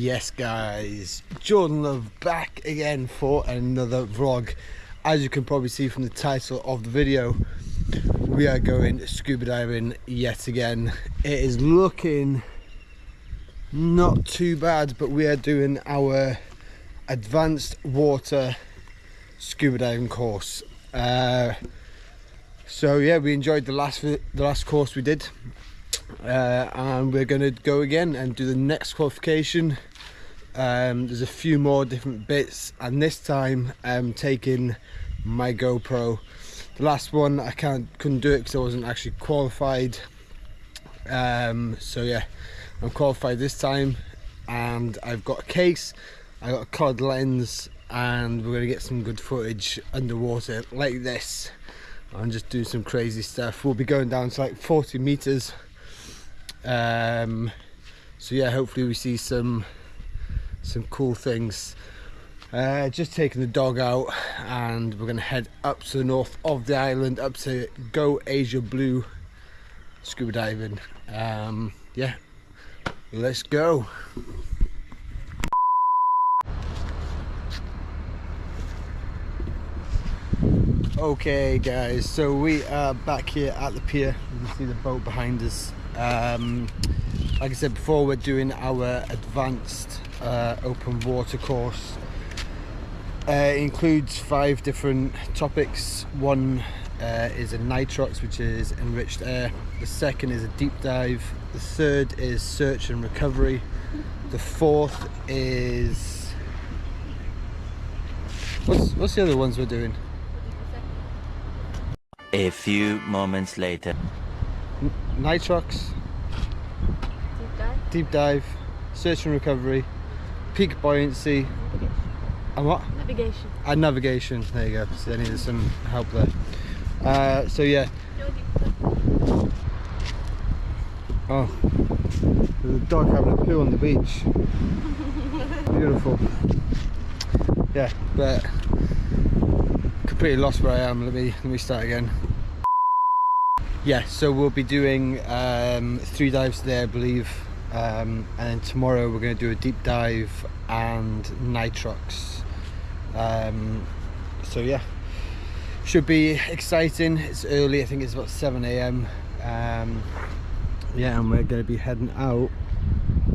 Yes guys, Jordan Love back again for another vlog. As you can probably see from the title of the video, we are going scuba diving yet again. It is looking not too bad, but we are doing our advanced water scuba diving course. So yeah, we enjoyed the last course we did. And we're going to go again and do the next qualification. There's a few more different bits, and this time I'm taking my GoPro. The last one I couldn't do it because I wasn't actually qualified. So yeah, I'm qualified this time, and I've got a case, I got a colored lens, and we're going to get some good footage underwater like this and just do some crazy stuff. We'll be going down to like 40 meters. So yeah, hopefully we see some cool things. Just taking the dog out, and we're going to head up to the north of the island, up to Go Asia Blue scuba diving. Yeah, let's go. Okay guys, so we are back here at the pier. You can see the boat behind us. Like I said before, we're doing our advanced open water course. It includes 5 different topics. One is a nitrox, which is enriched air. The second is a deep dive. The third is search and recovery. The fourth is... What's the other ones we're doing? A few moments later. Nitrox, deep dive, search and recovery, peak buoyancy, and what? Navigation. And navigation. There you go. So I needed some help there. So yeah. Oh, there's a dog having a poo on the beach. Beautiful. Yeah, but completely lost where I am. Let me start again. Yeah, so we'll be doing 3 dives today, I believe, and then tomorrow we're going to do a deep dive and nitrox. So yeah, should be exciting. It's early, I think it's about 7 AM. Yeah, and we're going to be heading out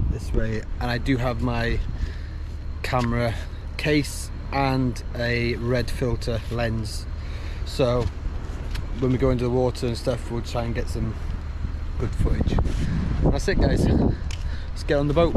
this way, and I do have my camera case and a red filter lens, so when we go into the water and stuff, we'll try and get some good footage. That's it guys, let's get on the boat.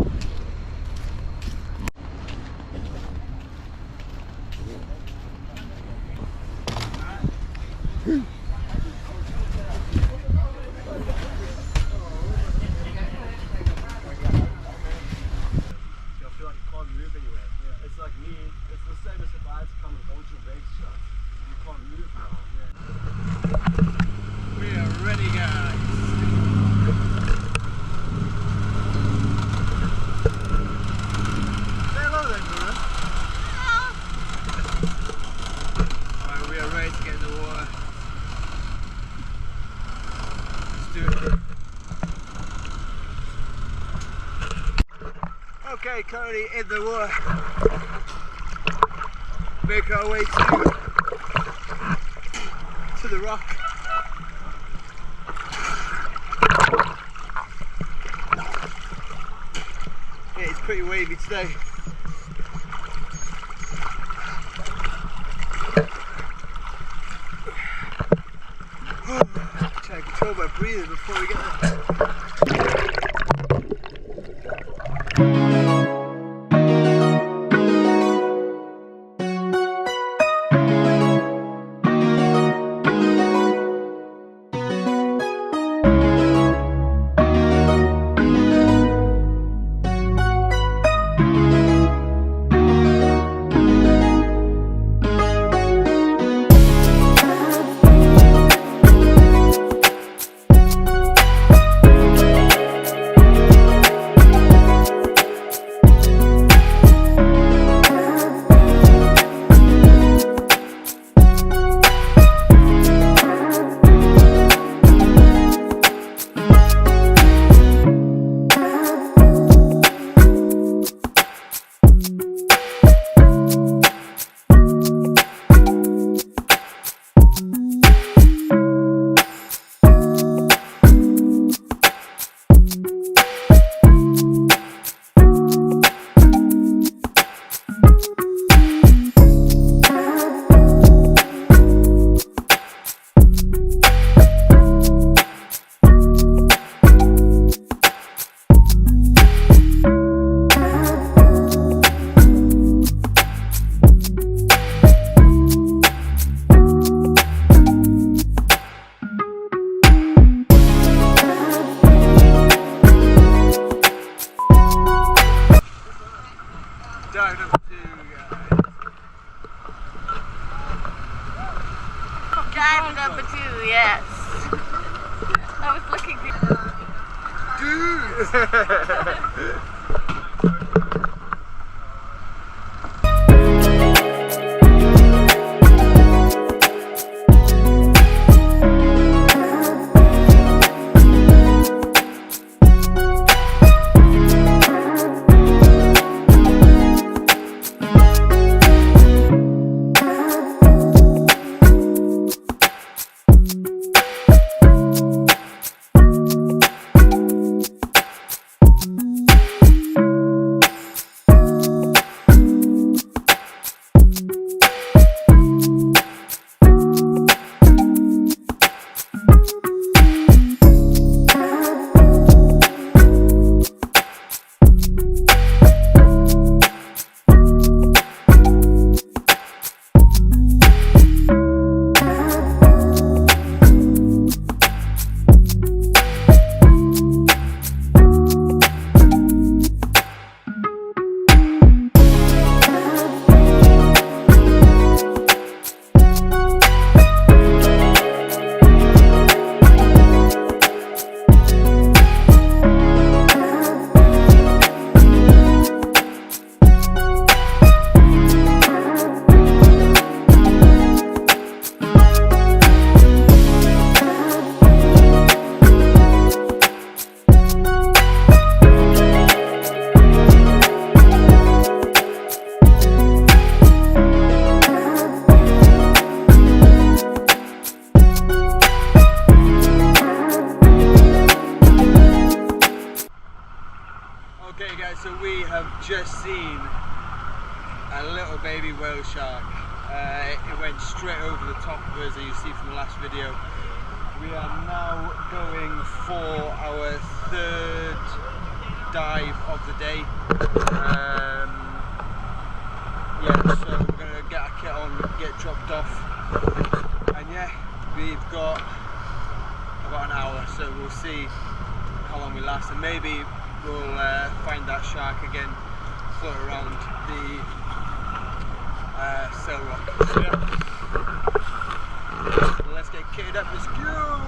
Okay, currently in the water. Make our way to the rock. Yeah, it's pretty wavy today. Try to control my breathing before we get there. Dive number 2, guys. Dive number 2, yes. I was looking Dude! Okay guys, so we have just seen a little baby whale shark. It went straight over the top of us, as you see from the last video. We are now going for our 3rd dive of the day. Yeah, so we're going to get our kit on, get dropped off, and yeah, we've got about an hour, so we'll see how long we last, and maybe we'll find that shark again, float around the sail rock. So yeah, let's get kitted up, let's go!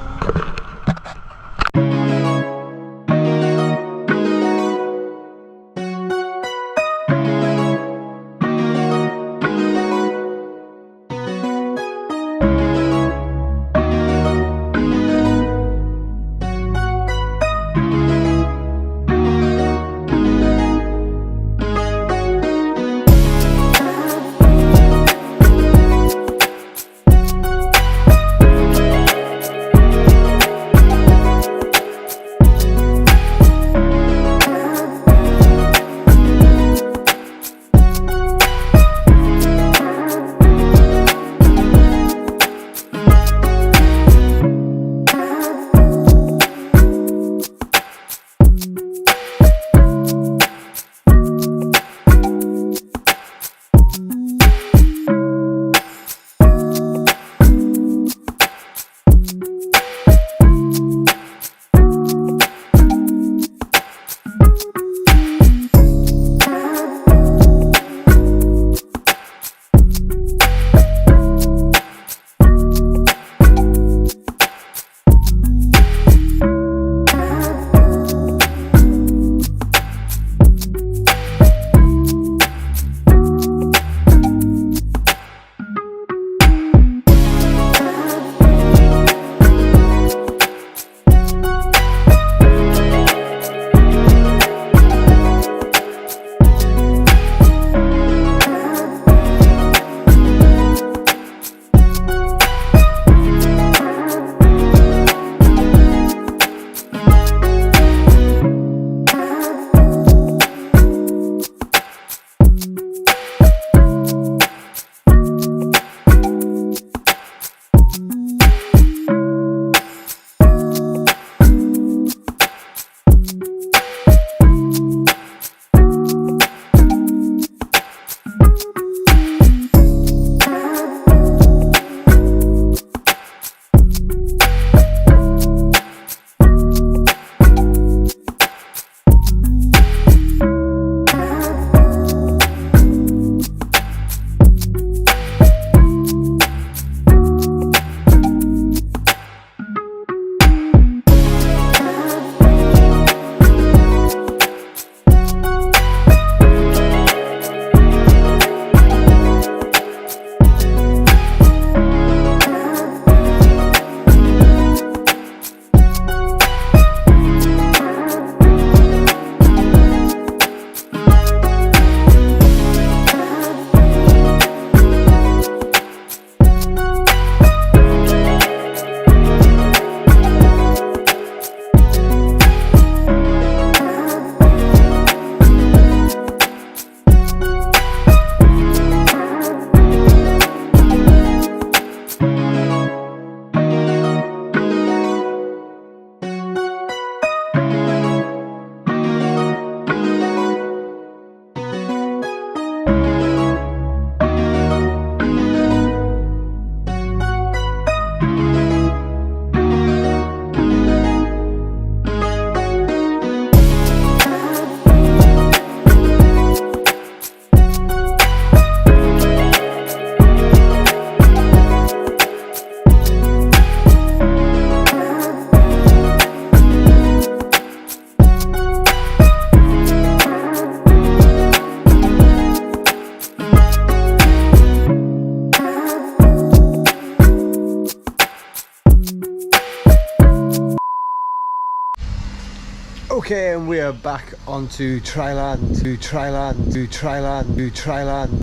Okay, and we are back onto Thailand, Thailand.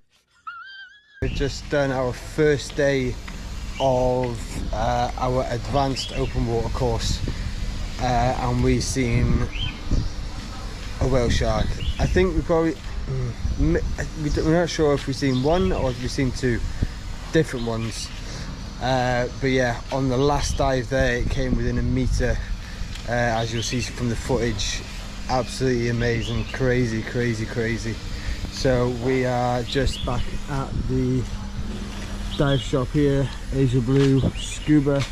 We've just done our first day of our advanced open water course, and we've seen a whale shark. I think we probably, we're not sure if we've seen one or if we've seen two different ones. But yeah, on the last dive there, it came within a metre, as you'll see from the footage. Absolutely amazing, crazy. So we are just back at the dive shop here, Asia Blue, Scuba.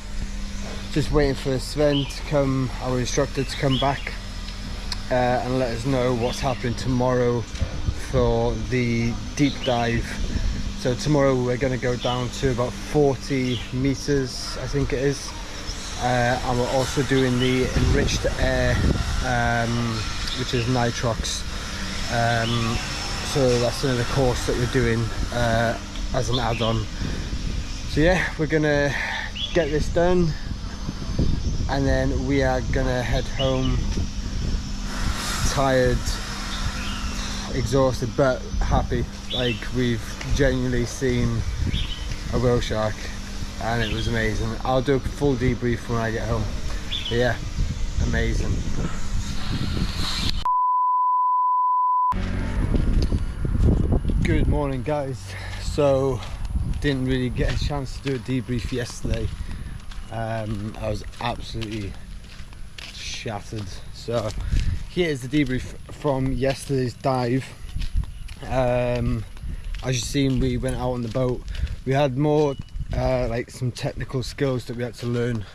Just waiting for Sven to come, our instructor, to come back and let us know what's happening tomorrow for the deep dive. So tomorrow we're going to go down to about 40 meters, I think it is, and we're also doing the enriched air, which is nitrox. So that's another course that we're doing as an add-on. So yeah, we're gonna get this done and then we are gonna head home, tired, exhausted, but happy. Like, we've genuinely seen a whale shark and it was amazing. I'll do a full debrief when I get home. But yeah, amazing. Good morning, guys. So didn't really get a chance to do a debrief yesterday. I was absolutely shattered. So here's the debrief from yesterday's dive. As you've seen, we went out on the boat. We had more like some technical skills that we had to learn,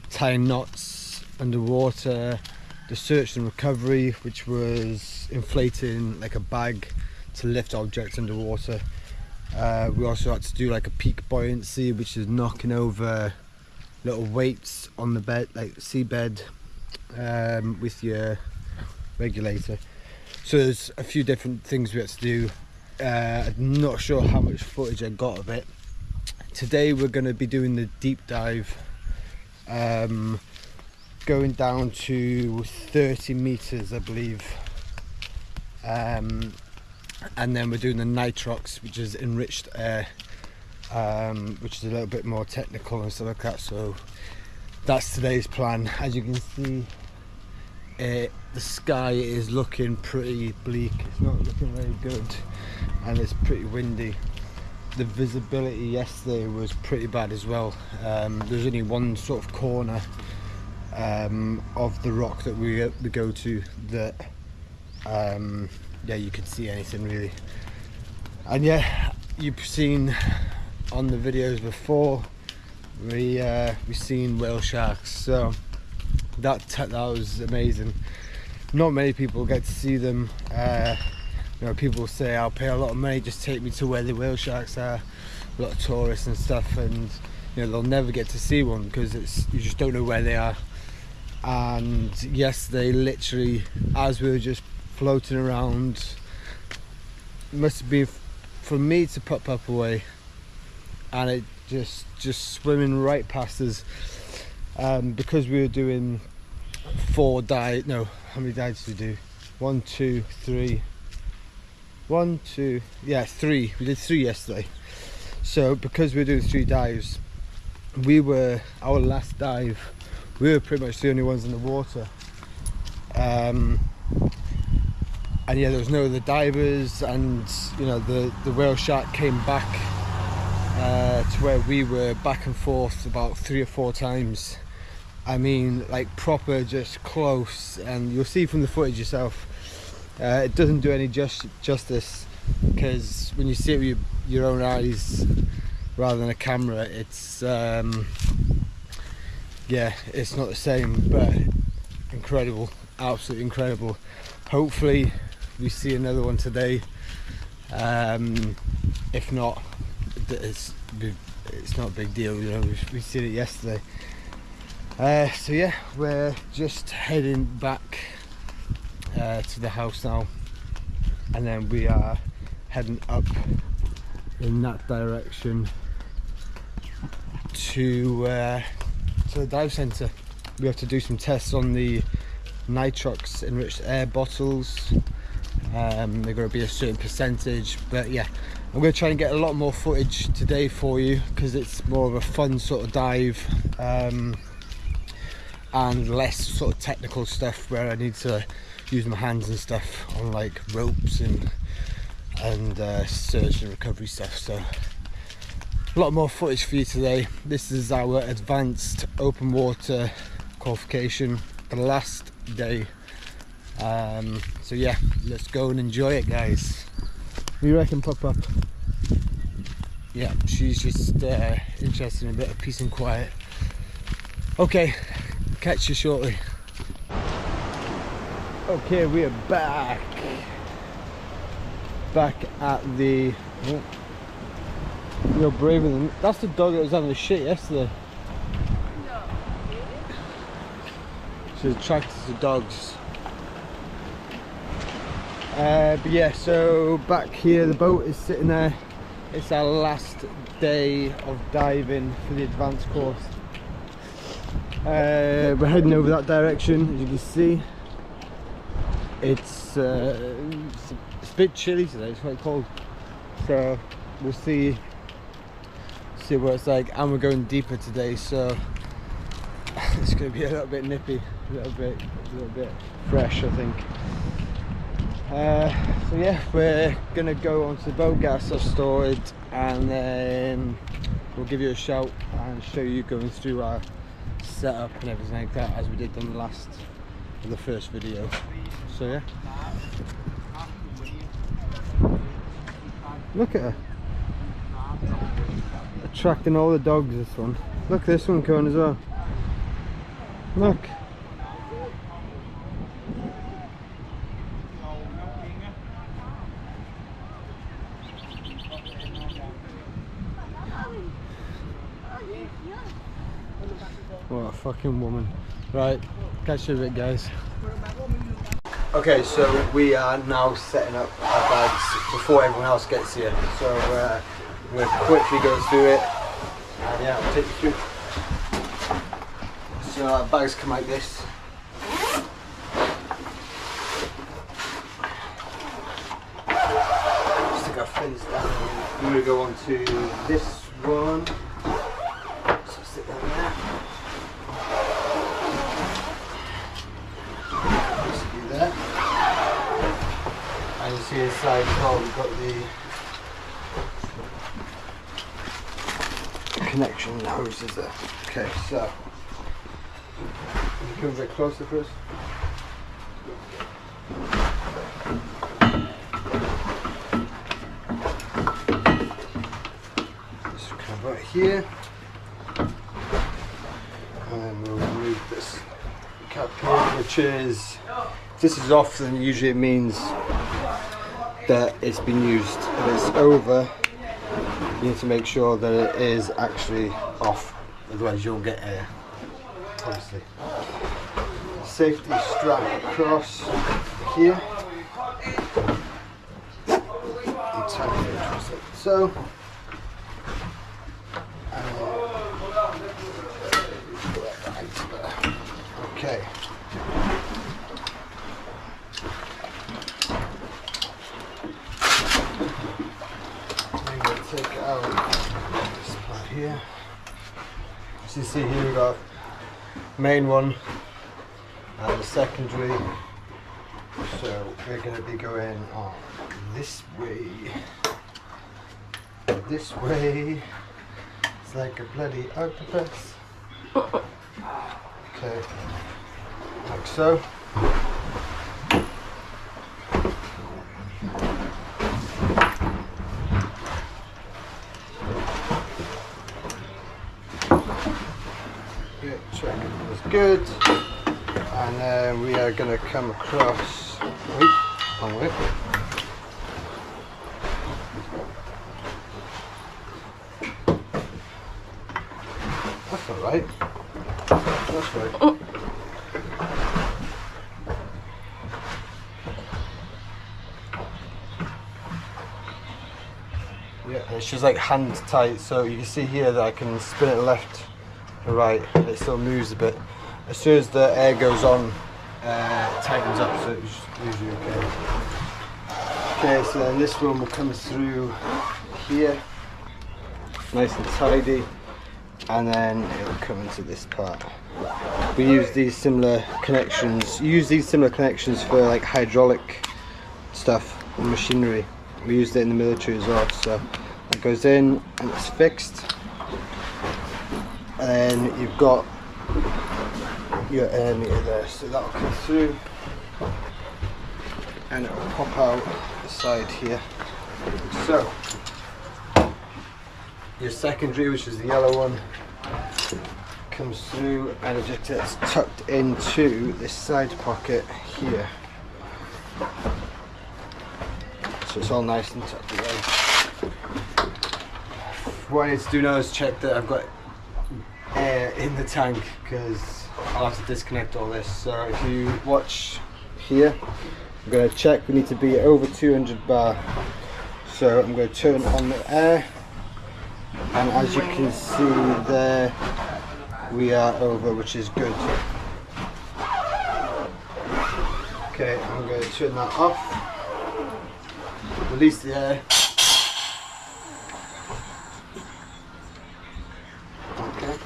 tying knots underwater, the search and recovery, which was inflating like a bag to lift objects underwater. We also had to do like a peak buoyancy, which is knocking over little weights on the bed, like seabed, with your regulator. So there's a few different things we had to do. I'm not sure how much footage I got of it. Today we're going to be doing the deep dive, going down to 30 meters, I believe, and then we're doing the nitrox, which is enriched air, which is a little bit more technical and stuff like that. So that's today's plan. As you can see, the sky is looking pretty bleak. It's not looking very good and it's pretty windy. The visibility yesterday was pretty bad as well. There's only one sort of corner of the rock that we go to that yeah, you could see anything really. And yeah, you've seen on the videos before, we've seen whale sharks, so that was amazing. Not many people get to see them. You know, people say, I'll pay a lot of money, just take me to where the whale sharks are. A lot of tourists and stuff, and you know, they'll never get to see one because you just don't know where they are. And yesterday, literally, as we were just floating around, it must have been from me to pop away, and it just swimming right past us. Because we were doing 4 dives. No, how many dives did we do? 1, 2, 3. 1, 2, yeah, 3. We did 3 yesterday. So because we were doing 3 dives, our last dive, we were pretty much the only ones in the water. And yeah, there was no other divers, and you know, the whale shark came back to where we were, back and forth about 3 or 4 times. I mean, like proper, just close, and you'll see from the footage yourself, it doesn't do any justice, because when you see it with your own eyes rather than a camera, it's yeah, it's not the same, but incredible, absolutely incredible. Hopefully we see another one today. If not, it's not a big deal, you know, we've seen it yesterday. So yeah, we're just heading back to the house now, and then we are heading up in that direction to the dive centre. We have to do some tests on the nitrox enriched air bottles. They're going to be a certain percentage, but yeah, I'm going to try and get a lot more footage today for you because it's more of a fun sort of dive, and less sort of technical stuff where I need to use my hands and stuff on like ropes and search and recovery stuff. So a lot more footage for you today. This is our advanced open water qualification, the last day. So yeah, let's go and enjoy it, guys. What do you reckon, Pop Up? Yeah, she's just interested in a bit of peace and quiet. Okay, catch you shortly. Okay, we are back at the you're braver than that's the dog that was having a shit yesterday. No. She's attracted to dogs. But yeah, so back here the boat is sitting there. It's our last day of diving for the advanced course. We're heading over that direction, as you can see. It's a bit chilly today, it's quite cold. So we'll see what it's like, and we're going deeper today, so it's going to be a little bit nippy, a little bit fresh, I think. So yeah, we're going to go onto the boat, get ourselves stored, and then we'll give you a shout and show you going through our setup and everything like that, as we did on the first video. So yeah, look at her, attracting all the dogs, this one. Look, this one coming as well. Look. What a fucking woman. Right, catch you in a bit, guys. Okay, so we are now setting up our bags before everyone else gets here. So we'll quickly go through it, and yeah, I'll take you through. So our bags come like this. Stick our fins down. I'm going to go on to this one. So stick that there. There. And you see inside as well, we've got the connection hoses there. Okay, so you come a bit closer for us. Just come right here, and then we'll remove this cap here, which is, if this is off, then usually it means that it's been used. If it's over, you need to make sure that it is actually off, otherwise you'll get air, obviously. Safety strap across here. And tighten it across it. So, okay. Take out this part here. As you see here, we've got main one and the secondary. So we're going to be going on this way. This way. It's like a bloody octopus. Okay, like so. Check it was good, and then we are going to come across. Wrong way. That's all right. That's right. Oh. Yeah, it's just like hand tight, so you can see here that I can spin it left and right, and it still moves a bit. As soon as the air goes on, it tightens up, so it's usually okay. Okay, so then this one will come through here, nice and tidy, and then it will come into this part. We use these similar connections. For like hydraulic stuff and machinery. We used it in the military as well. So it goes in and it's fixed, and then you've got your air meter there, so that will come through and it will pop out the side here. So your secondary, which is the yellow one, comes through and it just gets tucked into this side pocket here, so it's all nice and tucked away. What I need to do now is check that I've got air in the tank, because I'll have to disconnect all this. So if you watch here, I'm going to check, we need to be over 200 bar. So I'm going to turn on the air, and as you can see there, we are over, which is good. Okay, I'm going to turn that off, release the air. Okay,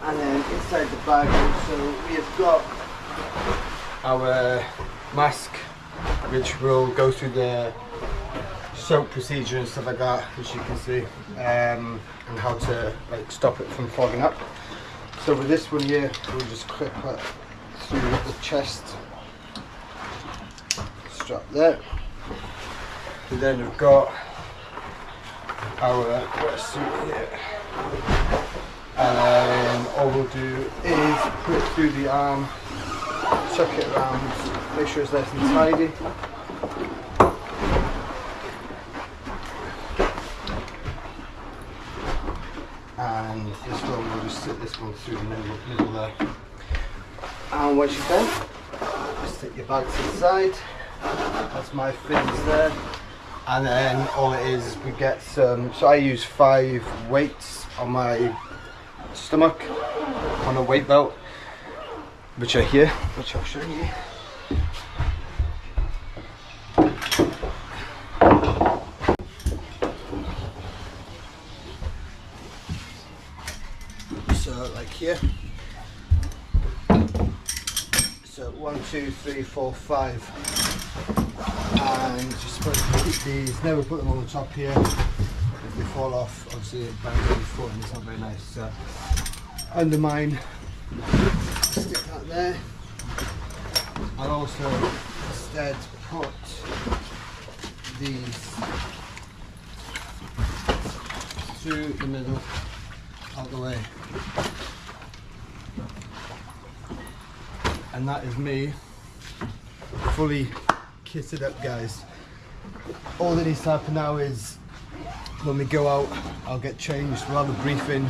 and then inside the bag also we have got our mask, which will go through the soap procedure and stuff like that, which you can see, and how to like stop it from fogging up. So with this one here, we'll just clip it through the chest strap there. And then we've got our wetsuit here, and then all we'll do is put it through the arm, tuck it around, make sure it's nice and tidy. And this one, we'll just sit this one through the middle there. And once you're done, just take your bag to the side. That's my fins there. And then all it is, we get some, so I use 5 weights on my stomach on a weight belt, which are here, which I'll show you. So like here, so 1, 2, 3, 4, 5, and just supposed to keep these, never put them on the top here. If they fall off, obviously it bangs on your foot and it's not very nice. So under mine, stick that there. I'll also instead put these through the middle, out the way. And that is me fully kitted up, guys. All that needs to happen now is when we go out, I'll get changed. We'll have a briefing,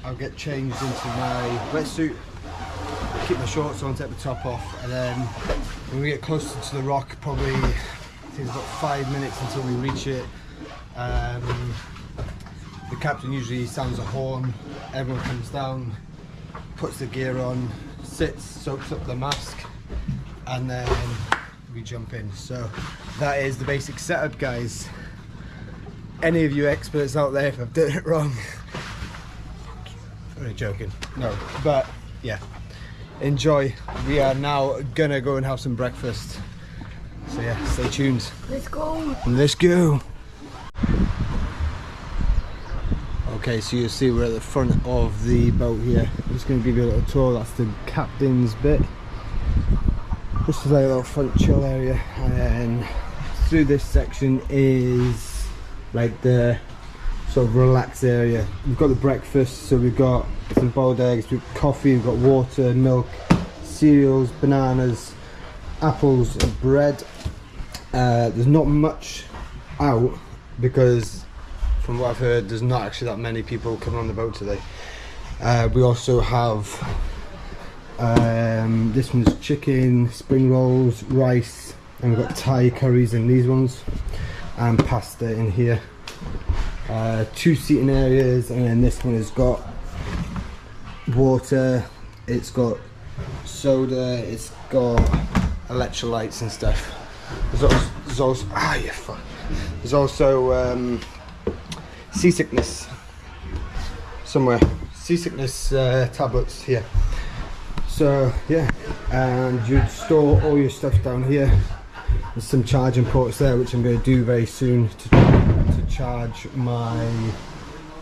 I'll get changed into my wetsuit, keep my shorts on, take the top off, and then when we get closer to the rock, probably I think it's about 5 minutes until we reach it. The captain usually sounds a horn, everyone comes down, puts the gear on, sits, soaks up the mask, and then we jump in. So that is the basic setup, guys. Any of you experts out there, if I've done it wrong, I'm only joking, no, but yeah, enjoy. We are now gonna go and have some breakfast, so yeah, stay tuned. Let's go. Let's go. Okay, so you see we're at the front of the boat here. I'm just going to give you a little tour. That's the captain's bit. This is like a little front chill area, and then through this section is like the sort of relaxed area. We've got the breakfast, so we've got some boiled eggs, we've got coffee, we've got water, milk, cereals, bananas, apples and bread. There's not much out because from what I've heard, there's not actually that many people coming on the boat today. We also have this one's chicken, spring rolls, rice, and we've got Thai curries in these ones, and pasta in here. 2 seating areas, and then this one has got water, it's got soda, it's got electrolytes and stuff. There's also there's also seasickness somewhere. Seasickness tablets here. So yeah, and you'd store all your stuff down here. There's some charging ports there, which I'm going to do very soon to charge my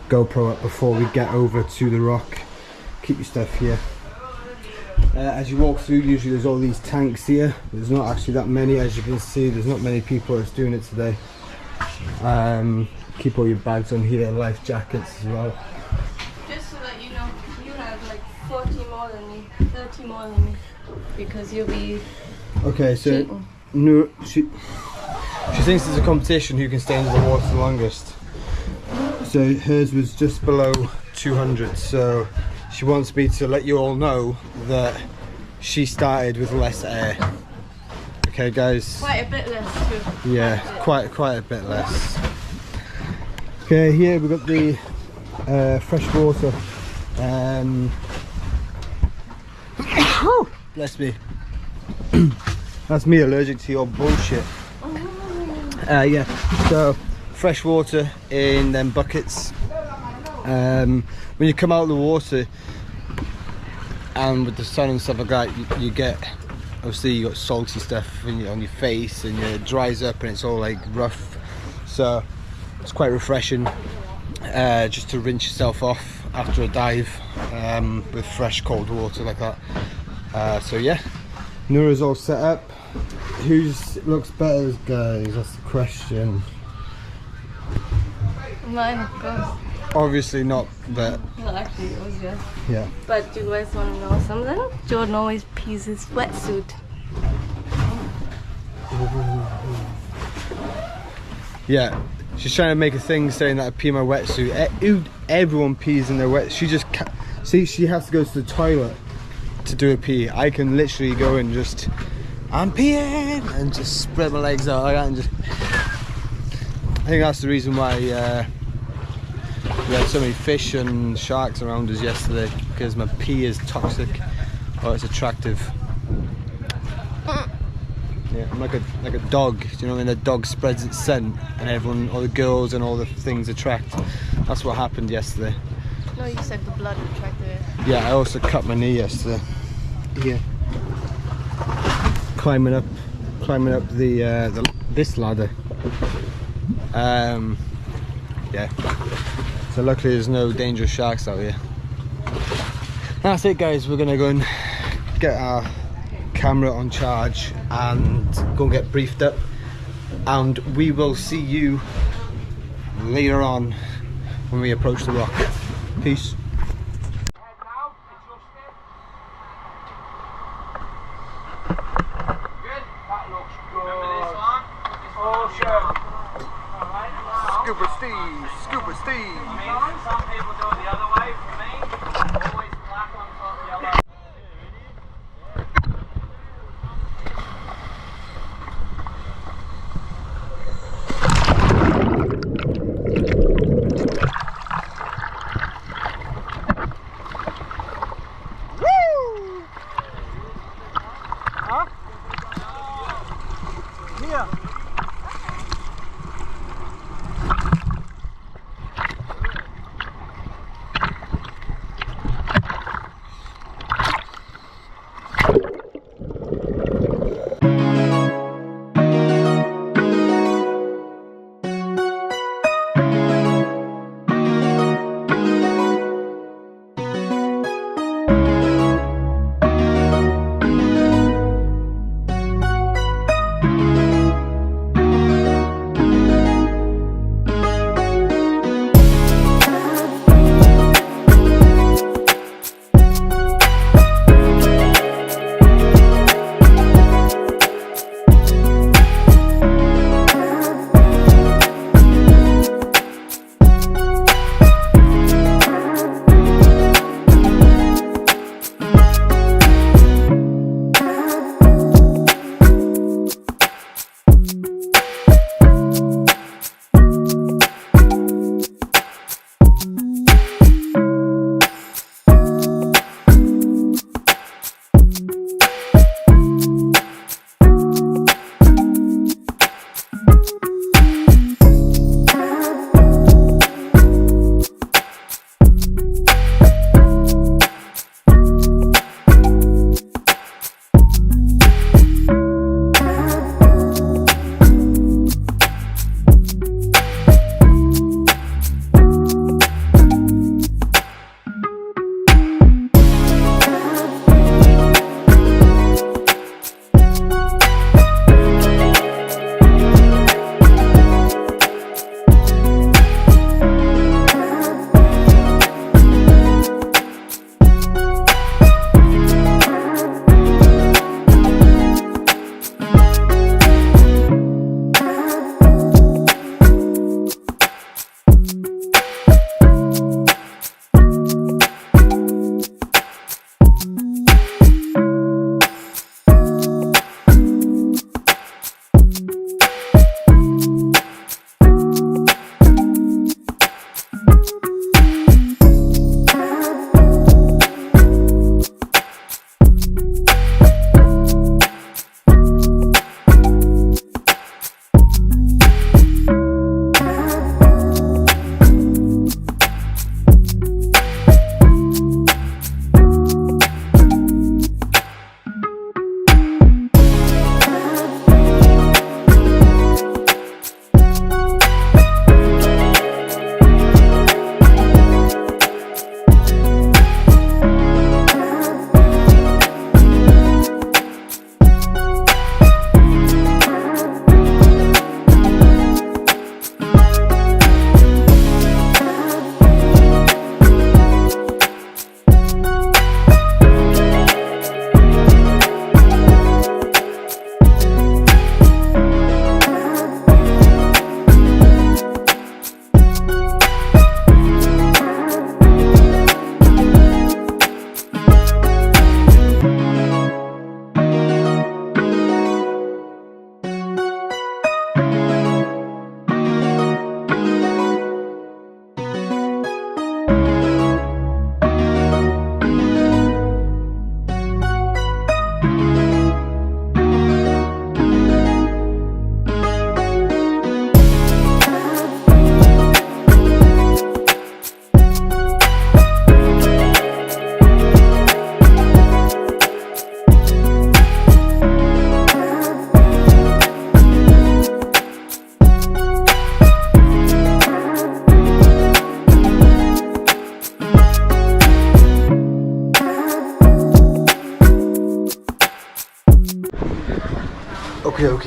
GoPro up before we get over to the rock. Keep your stuff here. As you walk through, usually there's all these tanks here. There's not actually that many, as you can see. There's not many people that's doing it today. Keep all your bags on here, life jackets as well. Just so that you know, you have like 40 more than me, 30 more than me, because you'll be okay. So cheating. no, she thinks there's a competition who can stay under the water the longest. So hers was just below 200. So she wants me to let you all know that she started with less air. Okay, guys. Quite a bit less too. Yeah, quite a bit less. Okay, here we've got the fresh water. Bless me. That's me allergic to your bullshit. Yeah, so fresh water in them buckets. When you come out of the water and with the sun and stuff like that, you get, obviously you got salty stuff on your face, and it dries up and it's all like rough. So it's quite refreshing just to rinse yourself off after a dive with fresh cold water like that. So yeah, Noura's all set up. Whose looks better, guys? That's the question. Mine, of course. Obviously not, but Well, actually, it was yours. yeah. But do you guys want to know something? Jordan always pees his wetsuit. Yeah, she's trying to make a thing saying that I pee my wetsuit. Everyone pees in their wet. She just see, she has to go to the toilet to do a pee. I can literally go and just, I'm peeing, and just spread my legs out like that and just. I think that's the reason why we had so many fish and sharks around us yesterday, because my pee is toxic, or it's attractive. Yeah, I'm like a dog. You know, when a dog spreads its scent, and everyone, all the girls and all the things attract. That's what happened yesterday. No, you said the blood attracted it. Yeah, I also cut my knee yesterday. Yeah. Climbing up this ladder. Yeah. So luckily there's no dangerous sharks out here. That's it, guys. We're gonna go and get our camera on charge and go and get briefed up, and we will see you later on when we approach the rock. Peace. Scuba Steve. Some people do it the other way. For me, always black on top, yellow. Woo! Huh? Here.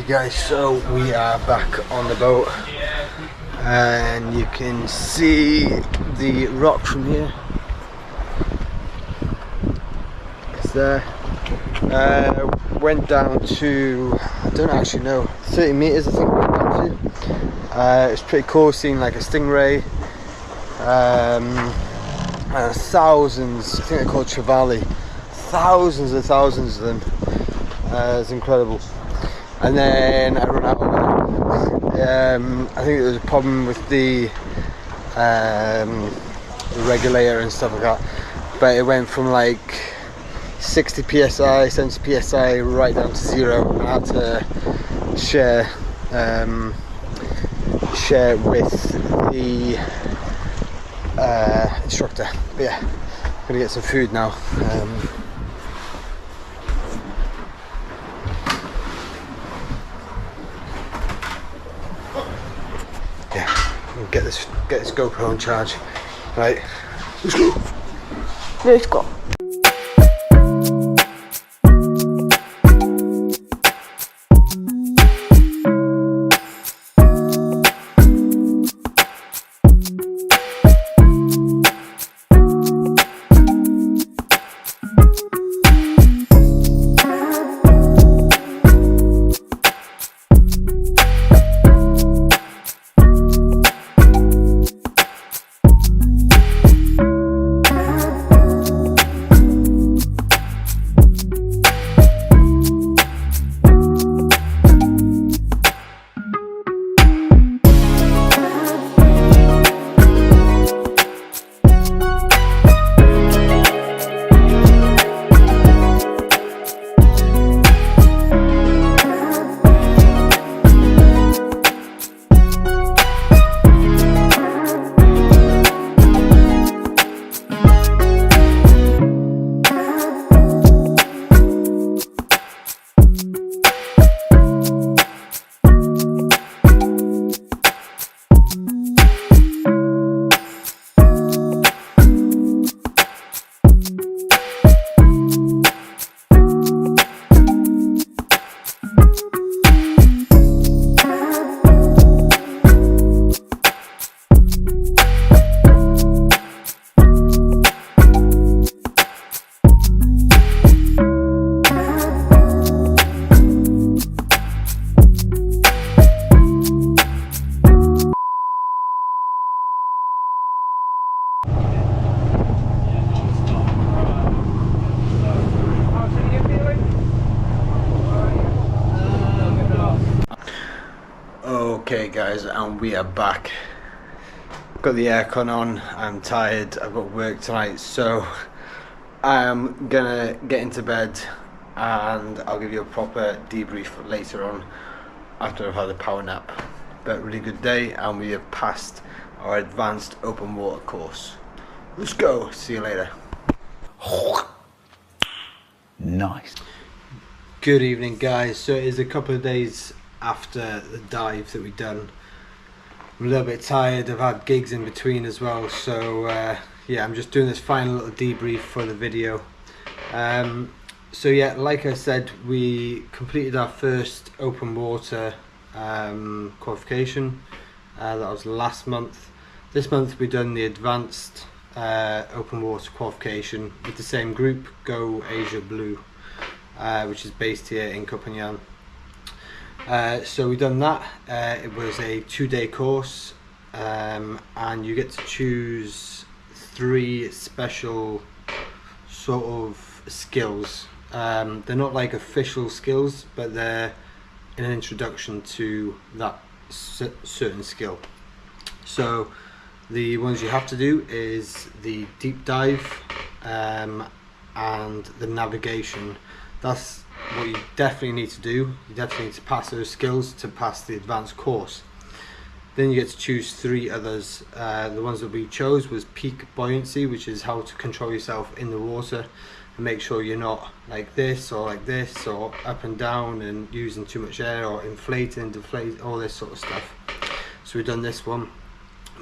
Okay guys, so we are back on the boat and you can see the rock from here. It's there. Went down to, I don't actually know, 30 meters I think we went down to. It's pretty cool seeing like a stingray. Thousands, I think they're called trevally. Thousands of them. It's incredible. And then I run out of water. I think there was a problem with the regulator and stuff like that. But it went from like 60 psi, 70 psi right down to 0. And I had to share with the instructor. But yeah, I'm gonna get some food now. Get this GoPro on charge. Right, let's go. Let's go. Okay guys, and we are back. Got the aircon on, I'm tired, I've got work tonight, so I am gonna get into bed and I'll give you a proper debrief later on after I've had a power nap. But really good day, and we have passed our advanced open water course. Let's go, see you later. Nice. Good evening guys, so it is a couple of days after the dive that we've done. I'm a little bit tired, I've had gigs in between as well, so yeah, I'm just doing this final little debrief for the video. So yeah, like I said, we completed our first open water qualification. That was last month. This month we've done the advanced open water qualification with the same group, Go Asia Blue, which is based here in Copenhagen. So we've done that. It was a 2-day course, and you get to choose 3 special sort of skills. They're not like official skills, but they're an introduction to that certain skill. So the ones you have to do is the deep dive and the navigation. That's what you definitely need to do. You definitely need to pass those skills to pass the advanced course. Then you get to choose 3 others. The ones that we chose was peak buoyancy, which is how to control yourself in the water and make sure you're not like this or up and down and using too much air, or inflating, deflate, all this sort of stuff. So we've done this one.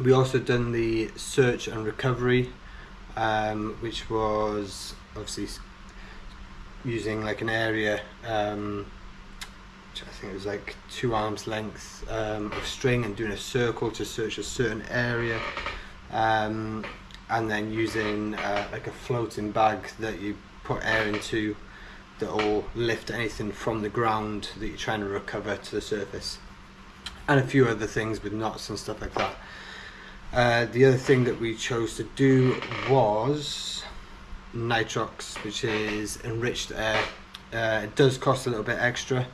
We also done the search and recovery, which was obviously using like an area which I think it was like 2 arms length of string, and doing a circle to search a certain area, and then using like a floating bag that you put air into that will lift anything from the ground that you're trying to recover to the surface, and a few other things with knots and stuff like that. The other thing that we chose to do was nitrox, which is enriched air. It does cost a little bit extra,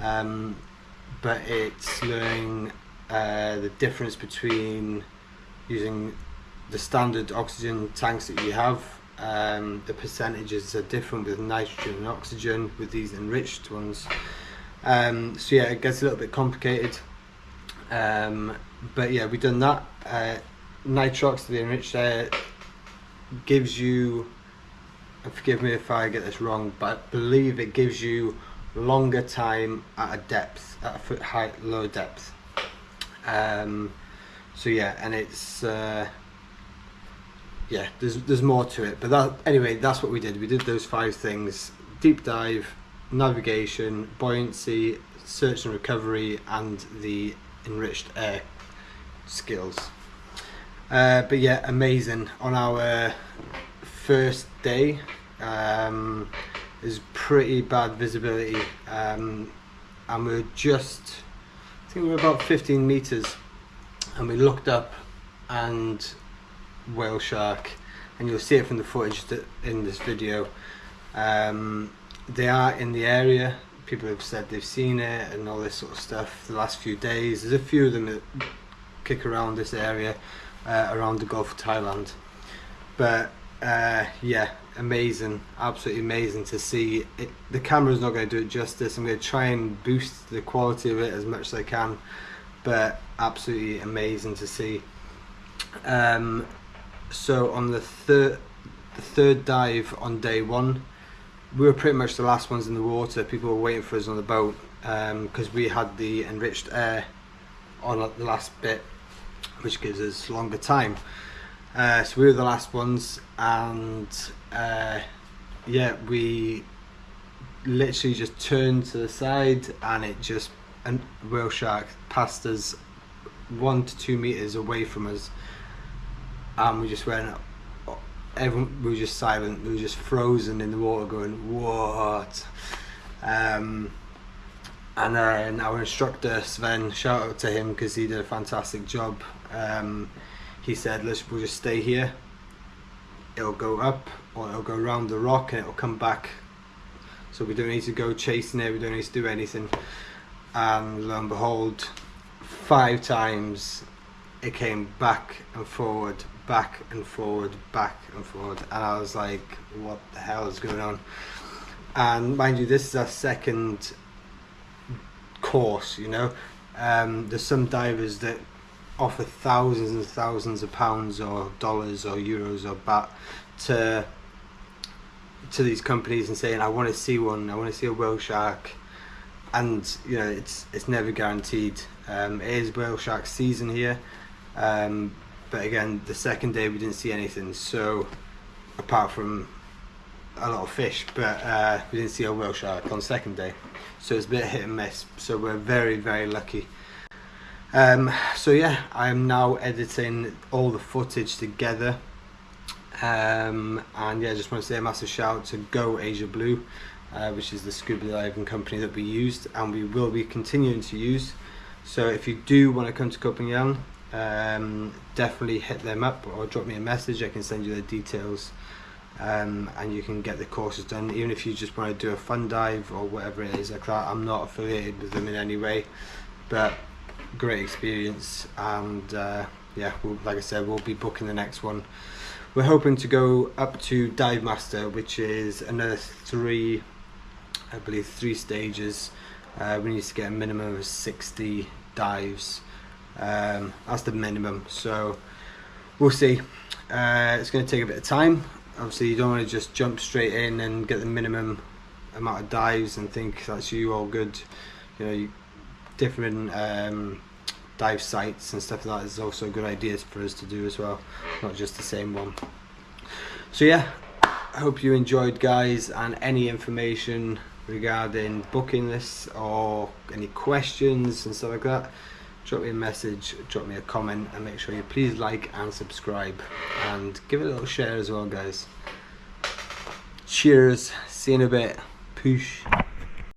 but it's learning the difference between using the standard oxygen tanks that you have. The percentages are different with nitrogen and oxygen with these enriched ones. So yeah, it gets a little bit complicated. But yeah, we've done that. Nitrox, the enriched air, gives you, and forgive me if I get this wrong, but I believe it gives you longer time at a depth, at a foot height, low depth. So yeah, and it's yeah, there's more to it, but that, anyway, that's what we did. We did those 5 things: deep dive, navigation, buoyancy, search and recovery, and the enriched air skills. But yeah, amazing. On our first day, there's pretty bad visibility, and we're just, I think we were about 15 meters, and we looked up, and whale shark, and you'll see it from the footage that in this video. They are in the area. People have said they've seen it and all this sort of stuff the last few days. There's a few of them that kick around this area, around the Gulf of Thailand. But yeah, amazing, absolutely amazing to see it. The camera's not going to do it justice. I'm going to try and boost the quality of it as much as I can, but absolutely amazing to see. So on the third dive on day 1, we were pretty much the last ones in the water. People were waiting for us on the boat, because we had the enriched air on the last bit, which gives us longer time. So we were the last ones, and yeah, we literally just turned to the side, and it just, a whale shark passed us 1 to 2 meters away from us, and we just went, everyone, we were just silent, we were just frozen in the water going, what? And then our instructor Sven, shout out to him because he did a fantastic job. He said, we'll just stay here, it'll go up or it'll go around the rock and it'll come back, so we don't need to go chasing it, we don't need to do anything. And lo and behold, 5 times it came back and forward, back and forward, back and forward, and I was like, what the hell is going on? And mind you, this is our second course, you know. There's some divers that offer thousands and thousands of pounds or dollars or euros or baht to these companies and saying, I want to see one, I want to see a whale shark, and you know, it's never guaranteed. It is whale shark season here, but again, the second day we didn't see anything, so apart from a lot of fish, but we didn't see a whale shark on the second day, so it's a bit hit and miss, so we're very, very lucky. So yeah, I am now editing all the footage together, and yeah, I just want to say a massive shout out to Go Asia Blue, which is the scuba diving company that we used and we will be continuing to use. So if you do want to come to Copenhagen, definitely hit them up or drop me a message. I can send you the details, and you can get the courses done, even if you just want to do a fun dive or whatever it is like that. I'm not affiliated with them in any way, but great experience. And yeah, like I said, we'll be booking the next one. We're hoping to go up to Divemaster, which is another 3 stages. We need to get a minimum of 60 dives. That's the minimum, so we'll see. It's going to take a bit of time. Obviously you don't want to just jump straight in and get the minimum amount of dives and think that's you all good. You know, different dive sites and stuff like that is also good ideas for us to do as well, not just the same one. So yeah, I hope you enjoyed, guys, and any information regarding booking this or any questions and stuff like that, drop me a message, drop me a comment, and make sure you please like and subscribe and give it a little share as well, guys. Cheers, see you in a bit. Poosh.